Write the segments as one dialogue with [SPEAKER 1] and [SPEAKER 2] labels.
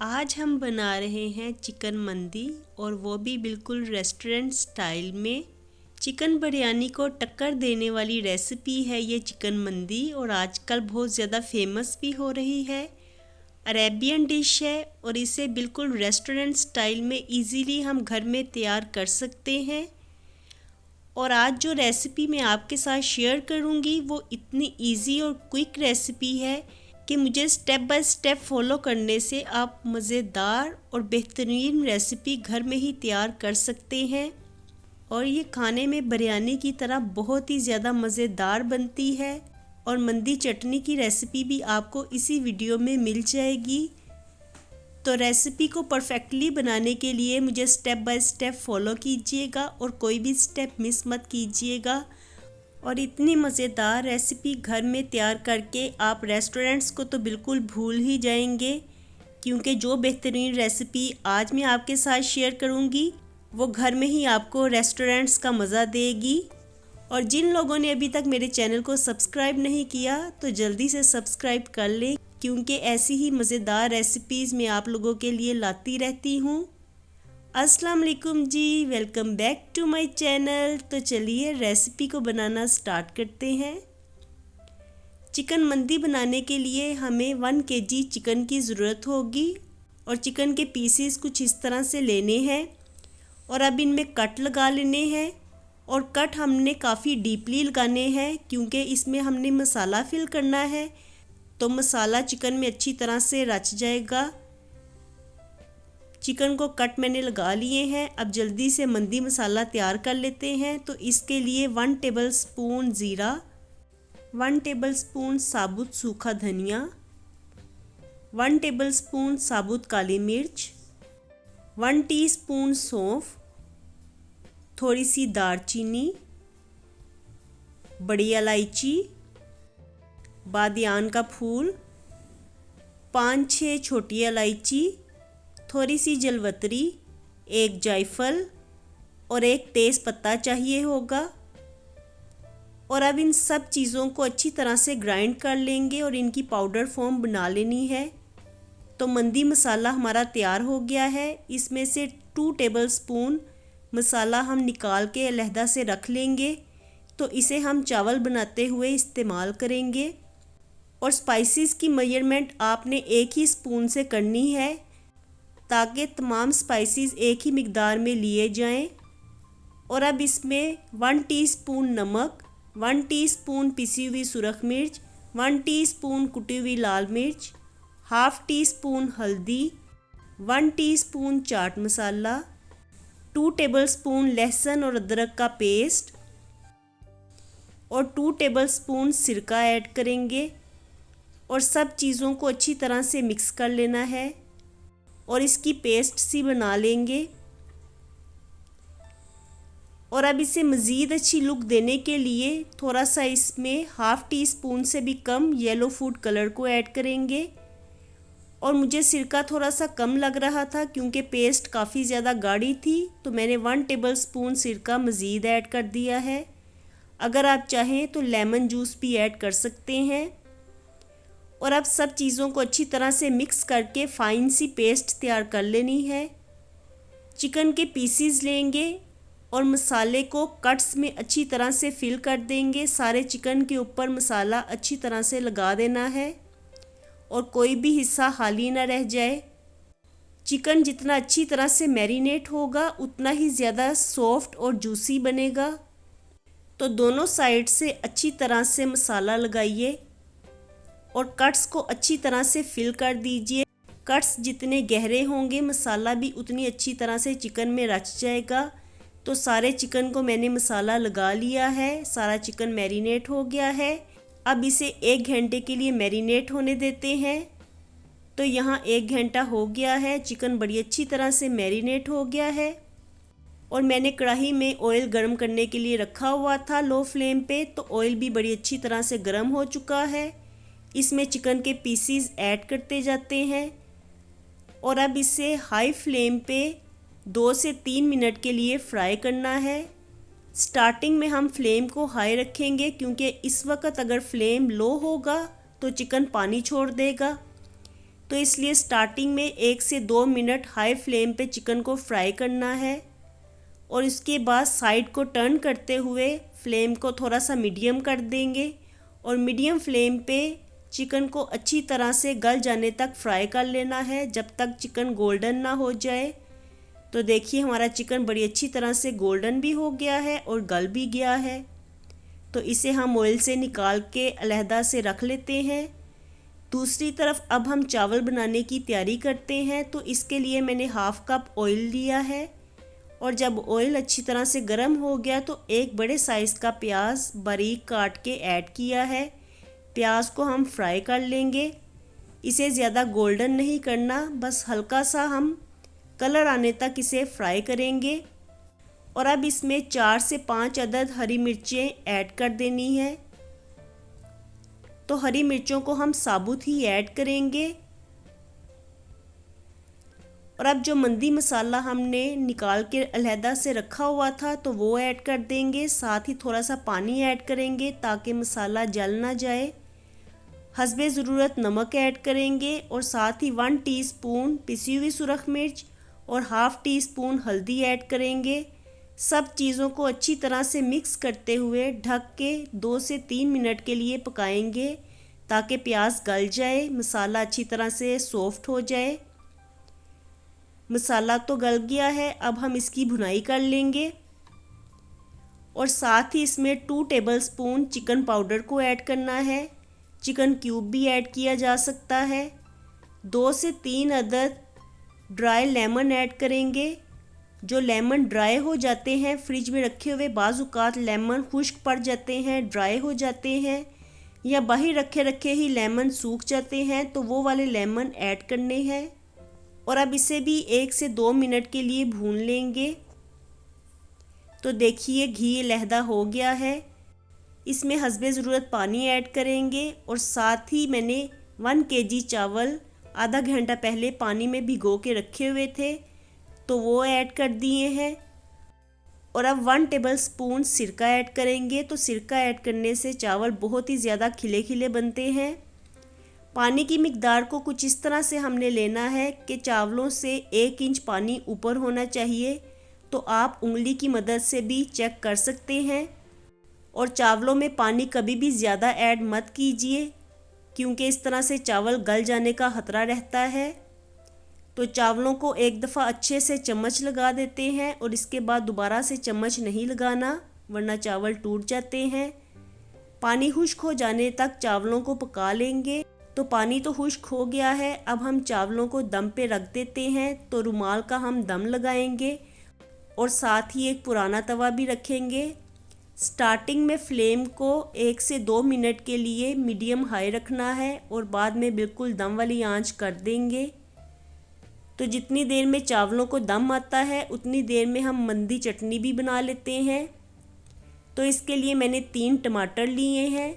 [SPEAKER 1] आज हम बना रहे हैं चिकन मंदी और वो भी बिल्कुल रेस्टोरेंट स्टाइल में। चिकन बिरयानी को टक्कर देने वाली रेसिपी है ये चिकन मंदी और आजकल बहुत ज़्यादा फेमस भी हो रही है। अरेबियन डिश है और इसे बिल्कुल रेस्टोरेंट स्टाइल में इजीली हम घर में तैयार कर सकते हैं। और आज जो रेसिपी मैं आपके साथ शेयर करूंगी वो इतनी इजी और क्विक रेसिपी है कि मुझे स्टेप बाय स्टेप फॉलो करने से आप मज़ेदार और बेहतरीन रेसिपी घर में ही तैयार कर सकते हैं। और ये खाने में बिरयानी की तरह बहुत ही ज़्यादा मज़ेदार बनती है। और मंदी चटनी की रेसिपी भी आपको इसी वीडियो में मिल जाएगी। तो रेसिपी को परफेक्टली बनाने के लिए मुझे स्टेप बाय स्टेप फॉलो कीजिएगा और कोई भी स्टेप मिस मत कीजिएगा। और इतनी मज़ेदार रेसिपी घर में तैयार करके आप रेस्टोरेंट्स को तो बिल्कुल भूल ही जाएंगे, क्योंकि जो बेहतरीन रेसिपी आज मैं आपके साथ शेयर करूंगी वो घर में ही आपको रेस्टोरेंट्स का मज़ा देगी। और जिन लोगों ने अभी तक मेरे चैनल को सब्सक्राइब नहीं किया तो जल्दी से सब्सक्राइब कर लें, क्योंकि ऐसी ही मज़ेदार रेसिपीज़ मैं आप लोगों के लिए लाती रहती हूँ। अस्सलाम वालेकुम जी, welcome back to my channel. तो चलिए रेसिपी को बनाना स्टार्ट करते हैं। चिकन मंदी बनाने के लिए हमें 1 kg चिकन की ज़रूरत होगी और चिकन के पीसेस कुछ इस तरह से लेने हैं। और अब इनमें कट लगा लेने हैं और कट हमने काफ़ी डीपली लगाने हैं, क्योंकि इसमें हमने मसाला फिल करना है तो मसाला चिकन में अच्छी तरह से रच जाएगा। चिकन को कट मैंने लगा लिए हैं। अब जल्दी से मंदी मसाला तैयार कर लेते हैं। तो इसके लिए 1 टेबलस्पून ज़ीरा, 1 टेबलस्पून साबुत सूखा धनिया, 1 टेबलस्पून साबुत काली मिर्च, 1 टीस्पून सौंफ, थोड़ी सी दालचीनी, बड़ी इलायची, बादियान का फूल, 5-6 छोटी इलायची, थोड़ी सी जलवतरी, 1 जायफल और 1 तेज़ पत्ता चाहिए होगा। और अब इन सब चीज़ों को अच्छी तरह से ग्राइंड कर लेंगे और इनकी पाउडर फॉर्म बना लेनी है। तो मंदी मसाला हमारा तैयार हो गया है। इसमें से 2 टेबलस्पून मसाला हम निकाल के अलहदा से रख लेंगे, तो इसे हम चावल बनाते हुए इस्तेमाल करेंगे। और स्पाइसेस की मेजरमेंट आपने 1 ही स्पून से करनी है, ताकि तमाम स्पाइसेस एक ही मिकदार में लिए जाएं। और अब इसमें 1 टीस्पून नमक, 1 टीस्पून पिसी हुई सुरख मिर्च, 1 टीस्पून कुटी हुई लाल मिर्च, ½ टीस्पून हल्दी, 1 टीस्पून चाट मसाला, 2 टेबलस्पून लहसुन और अदरक का पेस्ट और 2 टेबलस्पून सिरका ऐड करेंगे। और सब चीज़ों को अच्छी तरह से मिक्स कर लेना है और इसकी पेस्ट सी बना लेंगे। और अब इसे मज़ीद अच्छी लुक देने के लिए थोड़ा सा इसमें ½ टीस्पून से भी कम येलो फूड कलर को ऐड करेंगे। और मुझे सिरका थोड़ा सा कम लग रहा था, क्योंकि पेस्ट काफ़ी ज़्यादा गाढ़ी थी, तो मैंने 1 टेबलस्पून सिरका मज़ीद ऐड कर दिया है। अगर आप चाहें तो लेमन जूस भी ऐड कर सकते हैं। और अब सब चीज़ों को अच्छी तरह से मिक्स करके फ़ाइन सी पेस्ट तैयार कर लेनी है। चिकन के पीसीज लेंगे और मसाले को कट्स में अच्छी तरह से फिल कर देंगे। सारे चिकन के ऊपर मसाला अच्छी तरह से लगा देना है और कोई भी हिस्सा खाली ना रह जाए। चिकन जितना अच्छी तरह से मैरिनेट होगा उतना ही ज़्यादा सॉफ्ट और जूसी बनेगा। तो दोनों साइड से अच्छी तरह से मसाला लगाइए और कट्स को अच्छी तरह से फिल कर दीजिए। कट्स जितने गहरे होंगे मसाला भी उतनी अच्छी तरह से चिकन में रच जाएगा। तो सारे चिकन को मैंने मसाला लगा लिया है, सारा चिकन मैरिनेट हो गया है। अब इसे 1 घंटे के लिए मैरिनेट होने देते हैं। तो यहाँ 1 घंटा हो गया है, चिकन बड़ी अच्छी तरह से मैरिनेट हो गया है। और मैंने कढ़ाई में ऑयल गर्म करने के लिए रखा हुआ था लो फ्लेम पे, तो ऑयल भी बड़ी अच्छी तरह से गर्म हो चुका है। इसमें चिकन के पीसीज ऐड करते जाते हैं और अब इसे हाई फ्लेम पे 2 से 3 मिनट के लिए फ्राई करना है। स्टार्टिंग में हम फ्लेम को हाई रखेंगे, क्योंकि इस वक्त अगर फ्लेम लो होगा तो चिकन पानी छोड़ देगा। तो इसलिए स्टार्टिंग में 1 से 2 मिनट हाई फ्लेम पे चिकन को फ्राई करना है और इसके बाद साइड को टर्न करते हुए फ्लेम को थोड़ा सा मीडियम कर देंगे और मीडियम फ्लेम पे चिकन को अच्छी तरह से गल जाने तक फ्राई कर लेना है जब तक चिकन गोल्डन ना हो जाए। तो देखिए हमारा चिकन बड़ी अच्छी तरह से गोल्डन भी हो गया है और गल भी गया है। तो इसे हम ऑयल से निकाल के अलहदा से रख लेते हैं। दूसरी तरफ अब हम चावल बनाने की तैयारी करते हैं। तो इसके लिए मैंने हाफ़ कप ऑयल लिया है और जब ऑयल अच्छी तरह से गर्म हो गया तो एक बड़े साइज़ का प्याज बारीक काट के ऐड किया है। प्याज को हम फ्राई कर लेंगे। इसे ज़्यादा गोल्डन नहीं करना, बस हल्का सा हम कलर आने तक इसे फ्राई करेंगे। और अब इसमें 4 से 5 अदद हरी मिर्चें ऐड कर देनी है। तो हरी मिर्चों को हम साबुत ही ऐड करेंगे। और अब जो मंदी मसाला हमने निकाल के अलहदा से रखा हुआ था तो वो ऐड कर देंगे। साथ ही थोड़ा सा पानी ऐड करेंगे ताकि मसाला जल ना जाए। हस्बे ज़रूरत नमक ऐड करेंगे और साथ ही 1 टीस्पून पिसी हुई सुरख मिर्च और हाफ़ टी स्पून हल्दी ऐड करेंगे। सब चीज़ों को अच्छी तरह से मिक्स करते हुए ढक के 2 से 3 मिनट के लिए पकाएंगे ताकि प्याज गल जाए, मसाला अच्छी तरह से सॉफ्ट हो जाए। मसाला तो गल गया है, अब हम इसकी भुनाई कर लेंगे और साथ ही इसमें 2 टेबलस्पून चिकन पाउडर को ऐड करना है। चिकन क्यूब भी ऐड किया जा सकता है। 2 से 3 अदद ड्राई लेमन ऐड करेंगे। जो लेमन ड्राई हो जाते हैं फ्रिज में रखे हुए, बाज़ औक़ात लेमन खुश्क पड़ जाते हैं, ड्राई हो जाते हैं या बाहर रखे रखे ही लेमन सूख जाते हैं, तो वो वाले लेमन ऐड करने हैं। और अब इसे भी 1 से 2 मिनट के लिए भून लेंगे। तो देखिए घी अलहदा हो गया है। इसमें हस्बे ज़रूरत पानी ऐड करेंगे और साथ ही मैंने 1 केजी चावल आधा घंटा पहले पानी में भिगो के रखे हुए थे तो वो ऐड कर दिए हैं। और अब 1 टेबलस्पून सिरका ऐड करेंगे। तो सिरका ऐड करने से चावल बहुत ही ज़्यादा खिले खिले बनते हैं। पानी की मिकदार को कुछ इस तरह से हमने लेना है कि चावलों से 1 इंच पानी ऊपर होना चाहिए। तो आप उंगली की मदद से भी चेक कर सकते हैं। और चावलों में पानी कभी भी ज़्यादा ऐड मत कीजिए क्योंकि इस तरह से चावल गल जाने का खतरा रहता है। तो चावलों को एक दफ़ा अच्छे से चम्मच लगा देते हैं और इसके बाद दोबारा से चम्मच नहीं लगाना वरना चावल टूट जाते हैं। पानी खुश्क हो जाने तक चावलों को पका लेंगे। तो पानी तो खुश्क हो गया है, अब हम चावलों को दम पे रख देते हैं। तो रुमाल का हम दम लगाएंगे और साथ ही एक पुराना तवा भी रखेंगे। स्टार्टिंग में फ्लेम को 1 से 2 मिनट के लिए मीडियम हाई रखना है और बाद में बिल्कुल दम वाली आंच कर देंगे। तो जितनी देर में चावलों को दम आता है उतनी देर में हम मंदी चटनी भी बना लेते हैं। तो इसके लिए मैंने 3 टमाटर लिए हैं।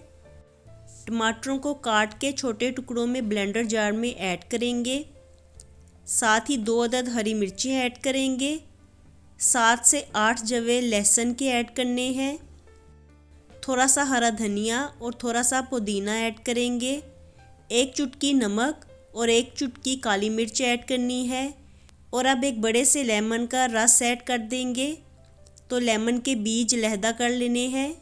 [SPEAKER 1] टमाटरों को काट के छोटे टुकड़ों में ब्लेंडर जार में ऐड करेंगे। साथ ही 2 अदद हरी मिर्चें ऐड करेंगे। 7 से 8 जवे लहसुन के ऐड करने हैं। थोड़ा सा हरा धनिया और थोड़ा सा पुदीना ऐड करेंगे। 1 चुटकी नमक और 1 चुटकी काली मिर्च ऐड करनी है। और अब एक बड़े से लेमन का रस ऐड कर देंगे। तो लेमन के बीज अलहदा कर लेने हैं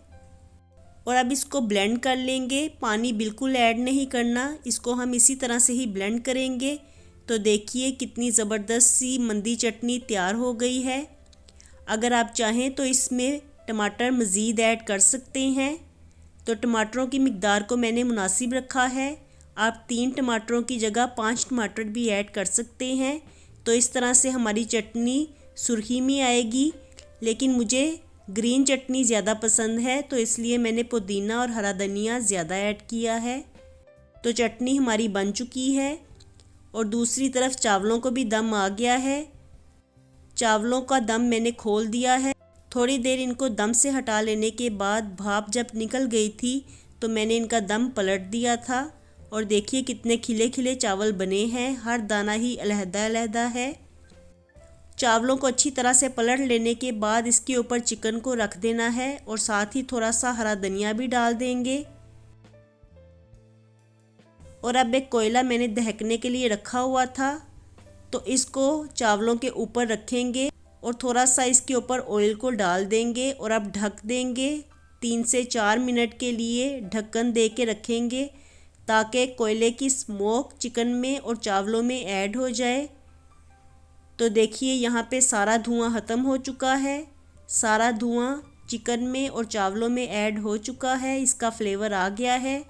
[SPEAKER 1] और अब इसको ब्लेंड कर लेंगे। पानी बिल्कुल ऐड नहीं करना, इसको हम इसी तरह से ही ब्लेंड करेंगे। तो देखिए कितनी ज़बरदस्त सी मंदी चटनी तैयार हो गई है। अगर आप चाहें तो इसमें टमाटर मज़ीद ऐड कर सकते हैं। तो टमाटरों की मिकदार को मैंने मुनासिब रखा है। आप 3 टमाटरों की जगह 5 टमाटर भी ऐड कर सकते हैं। तो इस तरह से हमारी चटनी सुर्खी में आएगी, लेकिन मुझे ग्रीन चटनी ज़्यादा पसंद है तो इसलिए मैंने पुदीना और हरा धनिया ज़्यादा ऐड किया है। तो चटनी हमारी बन चुकी है और दूसरी तरफ चावलों को भी दम आ गया है। चावलों का दम मैंने खोल दिया है। थोड़ी देर इनको दम से हटा लेने के बाद भाप जब निकल गई थी तो मैंने इनका दम पलट दिया था और देखिए कितने खिले खिले चावल बने हैं। हर दाना ही अलहदा अलहदा है। चावलों को अच्छी तरह से पलट लेने के बाद इसके ऊपर चिकन को रख देना है और साथ ही थोड़ा सा हरा धनिया भी डाल देंगे। और अब एक कोयला मैंने दहकने के लिए रखा हुआ था, तो इसको चावलों के ऊपर रखेंगे और थोड़ा सा इसके ऊपर ऑयल को डाल देंगे और अब ढक देंगे। 3 से 4 मिनट के लिए ढक्कन दे के रखेंगे ताकि कोयले की स्मोक चिकन में और चावलों में ऐड हो जाए। तो देखिए यहाँ पे सारा धुआं ख़त्म हो चुका है, सारा धुआं चिकन में और चावलों में ऐड हो चुका है, इसका फ्लेवर आ गया है।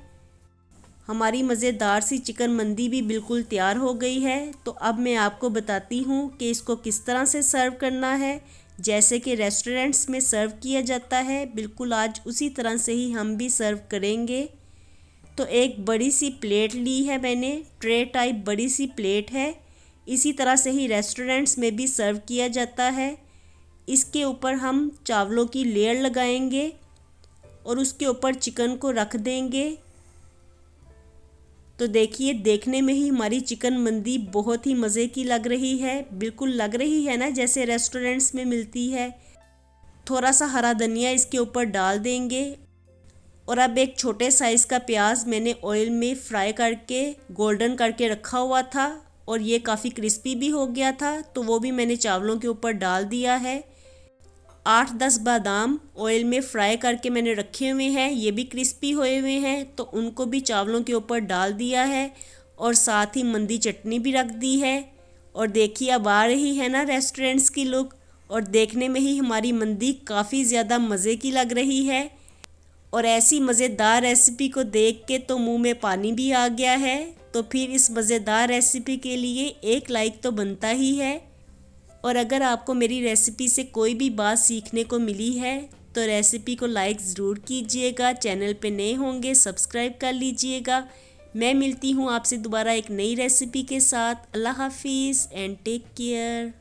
[SPEAKER 1] हमारी मज़ेदार सी चिकन मंदी भी बिल्कुल तैयार हो गई है। तो अब मैं आपको बताती हूँ कि इसको किस तरह से सर्व करना है। जैसे कि रेस्टोरेंट्स में सर्व किया जाता है, बिल्कुल आज उसी तरह से ही हम भी सर्व करेंगे। तो एक बड़ी सी प्लेट ली है मैंने, ट्रे टाइप बड़ी सी प्लेट है। इसी तरह से ही रेस्टोरेंट्स में भी सर्व किया जाता है। इसके ऊपर हम चावलों की लेयर लगाएंगे और उसके ऊपर चिकन को रख देंगे। तो देखिए, देखने में ही हमारी चिकन मंदी बहुत ही मज़े की लग रही है, बिल्कुल लग रही है ना जैसे रेस्टोरेंट्स में मिलती है। थोड़ा सा हरा धनिया इसके ऊपर डाल देंगे और अब एक छोटे साइज़ का प्याज मैंने ऑयल में फ्राई करके गोल्डन करके रखा हुआ था और ये काफ़ी क्रिस्पी भी हो गया था, तो वो भी मैंने चावलों के ऊपर डाल दिया है। 8-10 बादाम ऑयल में फ्राई करके मैंने रखे हुए हैं, ये भी क्रिस्पी हुए हुए हैं, तो उनको भी चावलों के ऊपर डाल दिया है और साथ ही मंदी चटनी भी रख दी है। और देखिए अब आ रही है ना रेस्टोरेंट्स की लुक, और देखने में ही हमारी मंदी काफ़ी ज़्यादा मज़े की लग रही है। और ऐसी मज़ेदार रेसिपी को देख के तो मुंह में पानी भी आ गया है। तो फिर इस मज़ेदार रेसिपी के लिए एक लाइक तो बनता ही है। और अगर आपको मेरी रेसिपी से कोई भी बात सीखने को मिली है तो रेसिपी को लाइक ज़रूर कीजिएगा। चैनल पे नए होंगे सब्सक्राइब कर लीजिएगा। मैं मिलती हूँ आपसे दोबारा एक नई रेसिपी के साथ। अल्लाह हाफिज़ एंड टेक केयर।